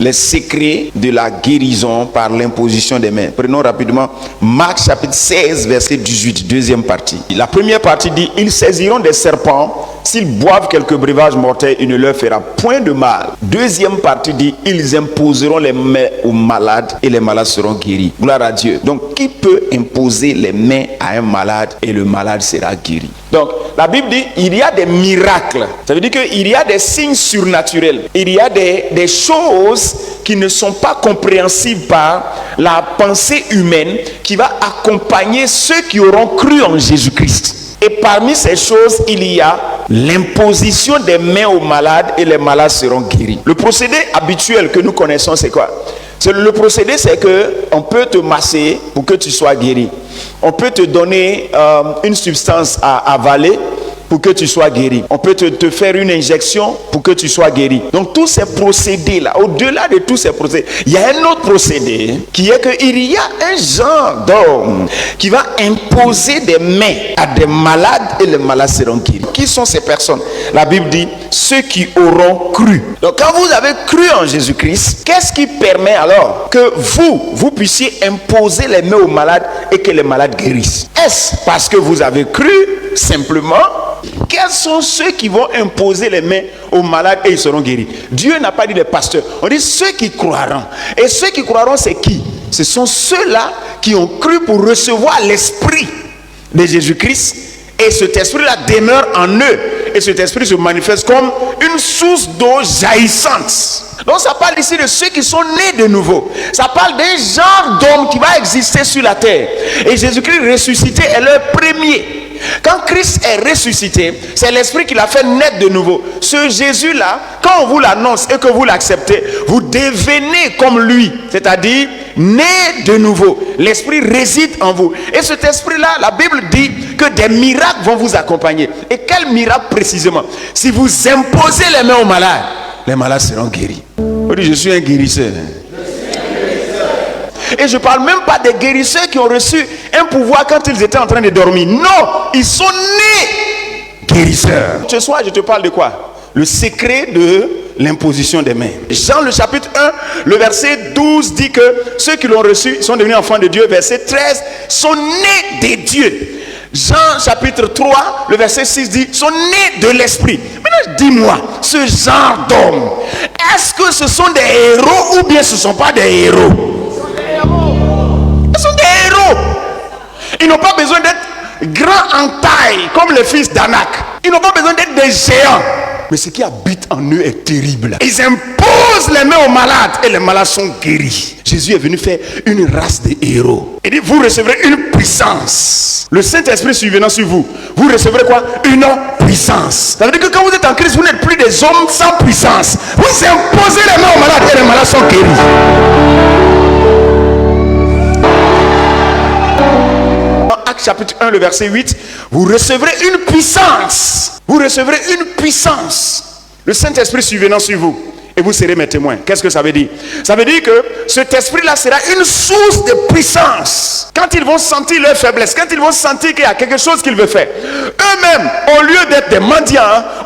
les secrets de la guérison par l'imposition des mains. Prenons rapidement Marc chapitre 16, verset 18, deuxième partie. La première partie dit: ils saisiront des serpents, s'ils boivent quelques breuvages mortels, il ne leur fera point de mal. Deuxième partie dit: ils imposeront les mains aux malades et les malades seront guéris. Gloire à Dieu. Donc, qui peut imposer les mains à un malade et le malade sera guéri? Donc, la Bible dit il y a des miracles. Ça veut dire qu'il y a des signes surnaturels. Il y a des choses qui ne sont pas compréhensibles par la pensée humaine qui va accompagner ceux qui auront cru en Jésus-Christ. Et parmi ces choses, il y a l'imposition des mains aux malades et les malades seront guéris. Le procédé habituel que nous connaissons, c'est quoi? Le procédé, c'est qu'on peut te masser pour que tu sois guéri. On peut te donner une substance à avaler pour que tu sois guéri. On peut te faire une injection pour que tu sois guéri. Donc tous ces procédés-là, au-delà de tous ces procédés, il y a un autre procédé qui est qu'il y a un genre d'homme qui va imposer des mains à des malades et les malades seront guéris. Qui sont ces personnes? La Bible dit ceux qui auront cru. Donc quand vous avez cru en Jésus-Christ, qu'est-ce qui permet alors que vous puissiez imposer les mains aux malades et que les malades guérissent? Est-ce parce que vous avez cru simplement? Quels sont ceux qui vont imposer les mains aux malades et ils seront guéris? Dieu n'a pas dit les pasteurs. On dit ceux qui croiront. Et ceux qui croiront, c'est qui? Ce sont ceux-là qui ont cru pour recevoir l'esprit de Jésus-Christ. Et cet esprit-là demeure en eux. Et cet esprit se manifeste comme une source d'eau jaillissante. Donc ça parle ici de ceux qui sont nés de nouveau. Ça parle d'un genre d'homme qui va exister sur la terre. Et Jésus-Christ ressuscité est leur premier. Quand Christ est ressuscité, c'est l'esprit qui l'a fait naître de nouveau. Ce Jésus-là, quand on vous l'annonce et que vous l'acceptez, vous devenez comme lui, c'est-à-dire né de nouveau. L'esprit réside en vous. Et cet esprit-là, la Bible dit que des miracles vont vous accompagner. Et quel miracle précisément? Si vous imposez les mains aux malades, les malades seront guéris. On dit, je suis un guérisseur. Et je ne parle même pas des guérisseurs qui ont reçu un pouvoir quand ils étaient en train de dormir. Non, ils sont nés guérisseurs. Ce soir, je te parle de quoi? Le secret de l'imposition des mains. Jean le chapitre 1, le verset 12 dit que ceux qui l'ont reçu sont devenus enfants de Dieu. Verset 13, sont nés des dieux. Jean chapitre 3, le verset 6 dit, sont nés de l'esprit. Maintenant, dis-moi, ce genre d'hommes, est-ce que ce sont des héros ou bien ce ne sont pas des héros? Ils sont des héros. Ils n'ont pas besoin d'être grands en taille comme les fils d'Anak. Ils n'ont pas besoin d'être des géants. Mais ce qui habite en eux est terrible. Ils imposent les mains aux malades et les malades sont guéris. Jésus est venu faire une race de héros. Il dit, vous recevrez une puissance. Le Saint-Esprit survenant sur vous, vous recevrez quoi? Une puissance. Ça veut dire que quand vous êtes en Christ, vous n'êtes plus des hommes sans puissance. Vous imposez les mains aux malades et les malades sont guéris. Actes chapitre 1, le verset 8, vous recevrez une puissance. Vous recevrez une puissance. Le Saint-Esprit survenant sur vous. Et vous serez mes témoins. Qu'est-ce que ça veut dire? Ça veut dire que cet esprit-là sera une source de puissance. Quand ils vont sentir leur faiblesse, quand ils vont sentir qu'il y a quelque chose qu'ils veulent faire, eux-mêmes, au lieu d'être des mendiants,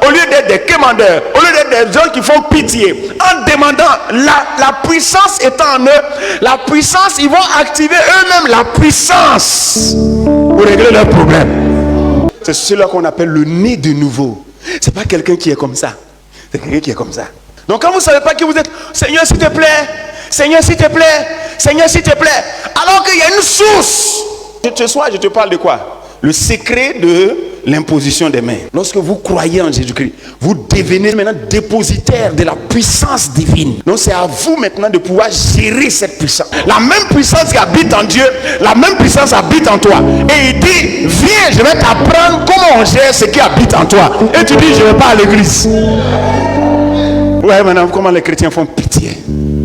au lieu d'être des quémandeurs, au lieu d'être des gens qui font pitié, en demandant la puissance étant en eux, la puissance, ils vont activer eux-mêmes la puissance pour régler leurs problèmes. C'est cela qu'on appelle le né de nouveau. C'est pas quelqu'un qui est comme ça. C'est quelqu'un qui est comme ça. Donc quand vous ne savez pas qui vous êtes, Seigneur s'il te plaît, Seigneur s'il te plaît, Seigneur s'il te plaît, alors qu'il y a une source. Ce soir je te parle de quoi? Le secret de l'imposition des mains. Lorsque vous croyez en Jésus-Christ, vous devenez maintenant dépositaire de la puissance divine. Donc c'est à vous maintenant de pouvoir gérer cette puissance. La même puissance qui habite en Dieu, la même puissance habite en toi. Et il dit, viens, je vais t'apprendre comment on gère ce qui habite en toi. Et tu dis, je ne vais pas à l'église. Ouais, maintenant, comment les chrétiens font pitié.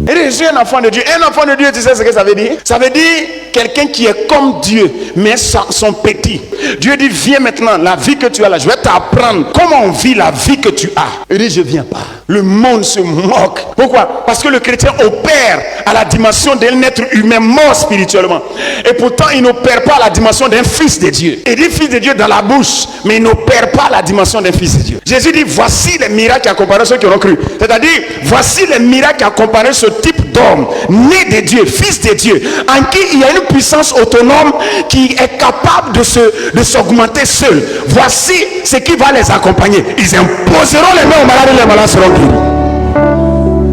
Et je suis un enfant de Dieu. Un enfant de Dieu, tu sais ce que ça veut dire? Ça veut dire quelqu'un qui est comme Dieu, mais son petit. Dieu dit, viens maintenant, la vie que tu as là, je vais t'apprendre comment on vit la vie que tu as. Il dit, je viens pas. Le monde se moque. Pourquoi? Parce que le chrétien opère à la dimension d'un être humain mort spirituellement. Et pourtant, il n'opère pas à la dimension d'un fils de Dieu. Il dit fils de Dieu dans la bouche, mais il n'opère pas à la dimension d'un fils de Dieu. Jésus dit, voici les miracles qui accompagnent ceux qui auront cru. C'est-à-dire, voici les miracles qui accompagnent ce type d'homme, né de Dieu, fils de Dieu, en qui il y a une puissance autonome qui est capable de s'augmenter seul. Voici ce qui va les accompagner. Ils imposeront les mains aux malades et les malades seront guéris.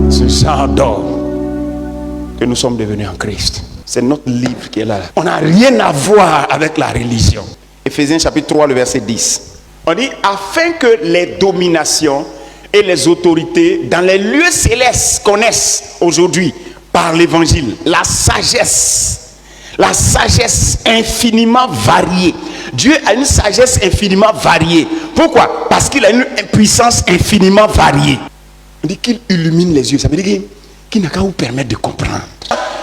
Ce genre d'homme que nous sommes devenus en Christ. C'est notre livre qui est là. On n'a rien à voir avec la religion. Éphésiens chapitre 3, le verset 10. On dit, afin que les dominations et les autorités dans les lieux célestes connaissent aujourd'hui par l'évangile la sagesse infiniment variée. Dieu a une sagesse infiniment variée. Pourquoi? Parce qu'il a une puissance infiniment variée. On dit qu'il illumine les yeux. Ça veut dire qu'il n'a qu'à vous permettre de comprendre.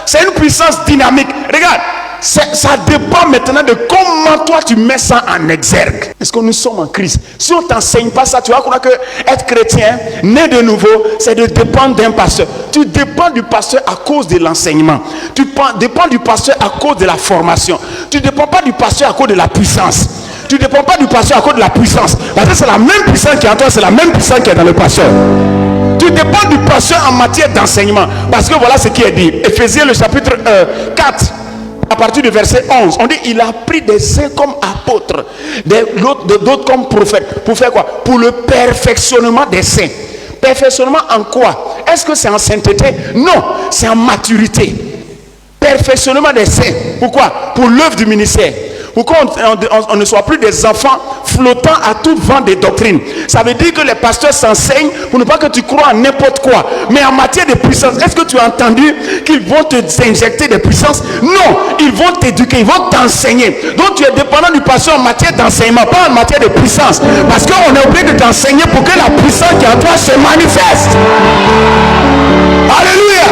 C'est une puissance dynamique. Regarde, ça dépend maintenant de comment toi tu mets ça en exergue. Est-ce que nous sommes en Christ? Si on ne t'enseigne pas ça, tu vas croire que être chrétien, né de nouveau, c'est de dépendre d'un pasteur. Tu dépends du pasteur à cause de l'enseignement. Tu dépends du pasteur à cause de la formation. Tu ne dépends pas du pasteur à cause de la puissance. Tu ne dépends pas du pasteur à cause de la puissance. Parce que c'est la même puissance qui est en toi, c'est la même puissance qui est dans le pasteur. Tu dépends du pasteur en matière d'enseignement. Parce que voilà ce qui est dit. Éphésiens le chapitre 4. À partir du verset 11, on dit il a pris des uns comme apôtres, d'autres comme prophètes. Pour faire quoi? Pour le perfectionnement des saints. Perfectionnement en quoi? Est-ce que c'est en sainteté? Non, c'est en maturité. Perfectionnement des saints. Pourquoi? Pour l'œuvre du ministère. Pourquoi on ne soit plus des enfants flottant à tout vent des doctrines? Ça veut dire que les pasteurs s'enseignent pour ne pas que tu crois en n'importe quoi. Mais en matière de puissance, est-ce que tu as entendu qu'ils vont te injecter des puissances? Non, ils vont t'éduquer, ils vont t'enseigner. Donc tu es dépendant du pasteur en matière d'enseignement, pas en matière de puissance. Parce qu'on est obligé de t'enseigner pour que la puissance qui est en toi se manifeste. Alléluia.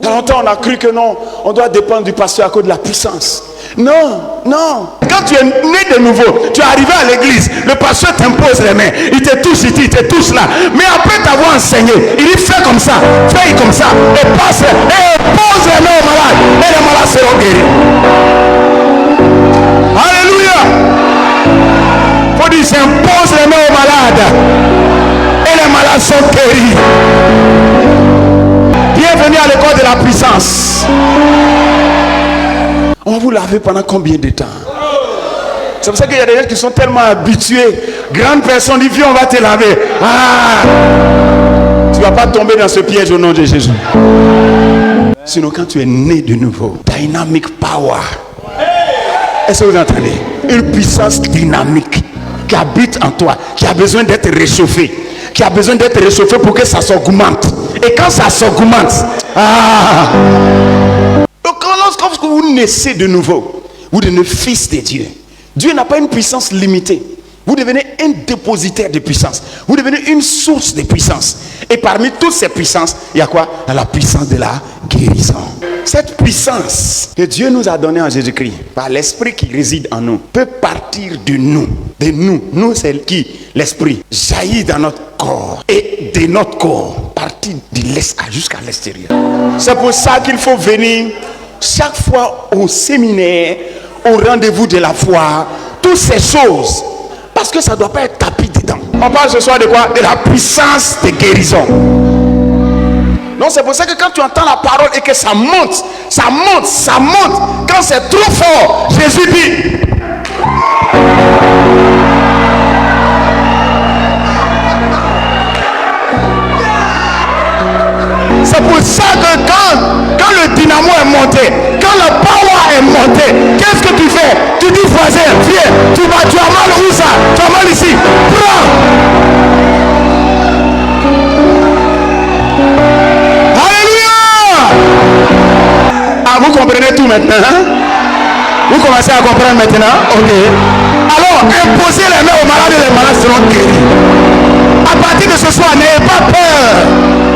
Dans longtemps on a cru que non, on doit dépendre du pasteur à cause de la puissance. Non, non. Quand tu es né de nouveau, tu es arrivé à l'église, le pasteur t'impose les mains, il te touche ici, il te touche là. Mais après t'avoir enseigné, il dit fais comme ça, fais comme ça, et passe, et pose les mains aux malades, et les malades seront guéris. Alléluia. Faut dire j'impose les mains aux malades, et les malades sont guéris. Bienvenue à l'école de la puissance. On va vous laver pendant combien de temps? C'est pour ça qu'il y a des gens qui sont tellement habitués. Grande personne dit, viens, on va te laver. Ah! Tu ne vas pas tomber dans ce piège au nom de Jésus. Sinon, quand tu es né de nouveau, dynamic power. Est-ce que vous entendez? Une puissance dynamique qui habite en toi, qui a besoin d'être réchauffée. Qui a besoin d'être réchauffée pour que ça s'augmente. Et quand ça s'augmente, lorsque vous naissez de nouveau, vous devenez fils de Dieu. Dieu n'a pas une puissance limitée. Vous devenez un dépositaire de puissance. Vous devenez une source de puissance. Et parmi toutes ces puissances, il y a quoi? La puissance de la guérison. Cette puissance que Dieu nous a donnée en Jésus-Christ, par l'esprit qui réside en nous, peut partir de nous. De nous. Nous, c'est qui? L'esprit. Jaillit dans notre corps. Et de notre corps, partir de l'est jusqu'à l'extérieur. C'est pour ça qu'il faut venir chaque fois au séminaire, au rendez-vous de la foi, toutes ces choses, parce que ça ne doit pas être tapis dedans. On parle ce soir de quoi? De la puissance de guérison. Donc c'est pour ça que quand tu entends la parole et que ça monte, ça monte, ça monte, quand c'est trop fort, Jésus dit, c'est pour ça que quand le dynamo est monté, quand le power est monté, qu'est-ce que tu fais? Tu dis voisin, viens, tu as mal où ça? Tu as mal ici, prends. Alléluia. Ah, vous comprenez tout maintenant, hein? Vous commencez à comprendre maintenant? Ok. Alors, imposez les mains aux malades et les malades seront guéris. À partir de ce soir, n'ayez pas peur.